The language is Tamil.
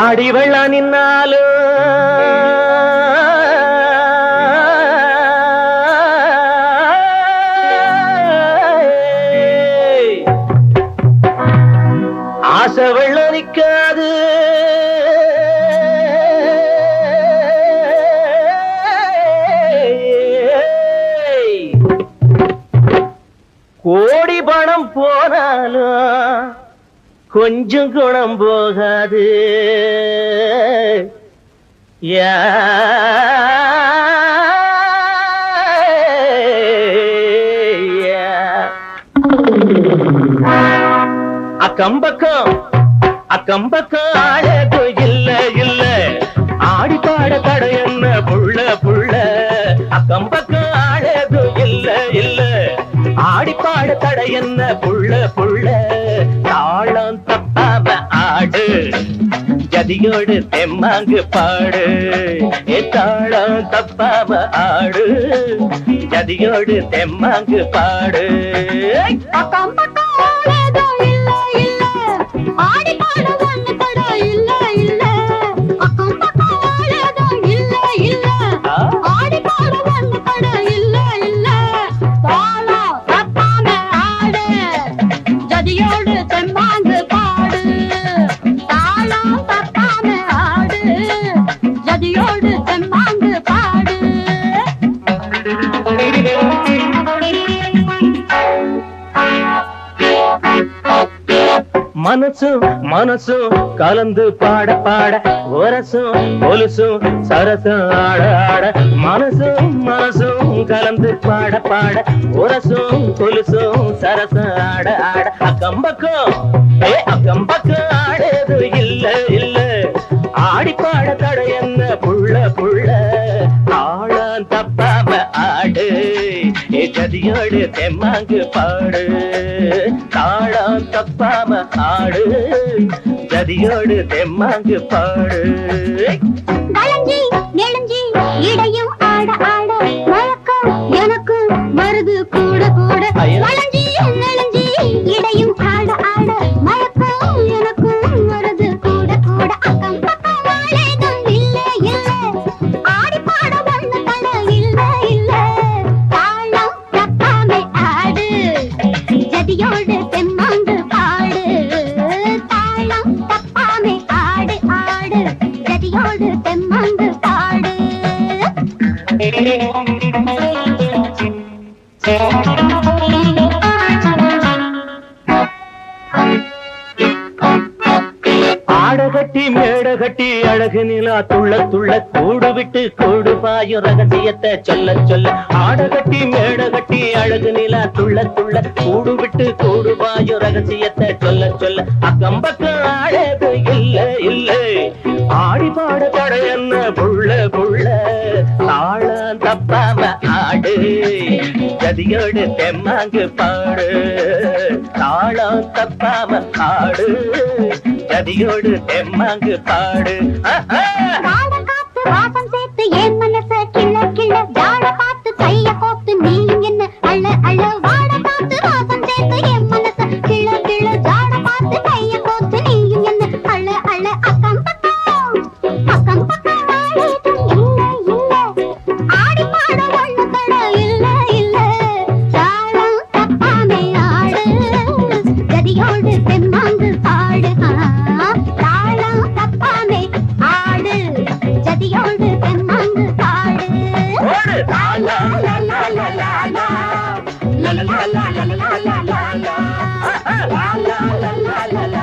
ஆடி வெள்ளம் நின்னாலும் ஆசை வெள்ளம் நிக்காது. கோடி பணம் போனாலும் கொஞ்சம் குணம் போகாது. அக்கம்பக்கம் அக்கம்பக்கம் ஆளது இல்ல இல்ல, ஆடி பாட தடை என்ன புள்ள புள்ள. அக்கம்பக்கம் ஆளது இல்ல இல்ல, ஆடி பாட தடை என்ன புள்ள புள்ள. தாளம் தப்பாம ஆடு, ஜதியோடு தெம்மாங்கு பாடு. தாளம் தப்பாம ஆடு, ஜதியோடு தெம்மாங்கு பாடு. ஆடி பாட ஒண்ணு தடை இல்ல இல்ல, அக்கம் பக்கம் ஆளேதோ இல்ல இல்ல, ஆடி பாட ஒண்ணு தடை இல்ல இல்ல. தாளம் தப்பாம ஆடு, ஜதியோடு தெம்மாங்கு பாடு. தாளம் தப்பாம ஆடு, ஜதியோடு தெம்மாங்கு பாடு. மனசும் மனசும் கலந்து பாட பாட, ஒரசும் கொலுசும் சரசும் ஆட ஆட. மனசும் மனசும் கலந்து பாட பாட, ஒரசும் கொலுசும் சரசும் ஆட ஆட. அக்கம்பக்கம் அக்கம்பக்கம் ஆடது இல்ல இல்ல, ஆடி பாட தடை என்ன புள்ள புள்ள. தாளம் தப்பாம ஆடு, ஜதியோடு தெம்மாங்கு பாடு. தாளம் தப்பாம ஆடு, ஜதியோடு தெம்மாங்கு பாடு. வளைஞ்சி நெளிஞ்சி இடையும் ஆட ஆட, வழக்கம் எனக்கு வருது கூட கூட. வளைஞ்சி நெளிஞ்சி இடையும் ஆட ஆட, மயக்கம் எனக்கும் வருது கூட கூட. அக்கம் பக்கம் ஆளேதும் இல்ல இல்ல, ஆடி பாட ஒண்ணு தடை இல்ல இல்ல. தாளம் தப்பாம ஆடு, ஜதியோடு தெம்மாங்கு பாடு. தாளம் தப்பாம ஆடு ஆடு, ஜதியோடு தெம்மாங்கு பாடு. ஆடகட்டி மேடகட்டி அழகு நிலா துள்ள துள்ள, கூடு விட்டு கூடு பாயும் ரகசியத்தை சொல்ல சொல்ல. ஆடகட்டி மேடகட்டி அழகு நிலா துள்ள துள்ள, கூடு விட்டு கூடு பாயும் ரகசியத்தை சொல்ல சொல்ல. அக்கம்பக்கம் ஆடது இல்ல இல்ல, ஆடி பாட தடை என்ன புள்ள புள்ள. தாளம் தப்பாம ஆடு, ஜதியோடு தெம்மாங்கு பாடு. தாளம் தப்பாம ஆடு, ஜதியோடு தெம்மாங்கு பாடு. வாட காத்து வாசம் சேர்த்து என் மனச கிள்ள கிள்ள, ஜாட பார்த்து கைய கோத்து நீயும் என்ன அள்ள அள்ள. வாட காத்து வாசம் சேர்த்து என் மனச கிள்ள கிள்ள, ஜாட பார்த்து கைய கோத்து நீயும் என்ன அள்ள அள்ள. அக்கம் பக்கம் ஆளேதும் இல்ல இல்ல, ஆடி பாட ஒண்ணு தடை இல்ல இல்ல. தாளம் தப்பாமே ஆடு, ஜதியோடு தெம்மாங்கு பாடு. தாளம் தப்பாமே ஆடு, ஜதியோடு தெம்மாங்கு பாடு. லா லா லா லா லா லா லா, லா லா லா லா லா லா லா லா, லா லா லா லா லா.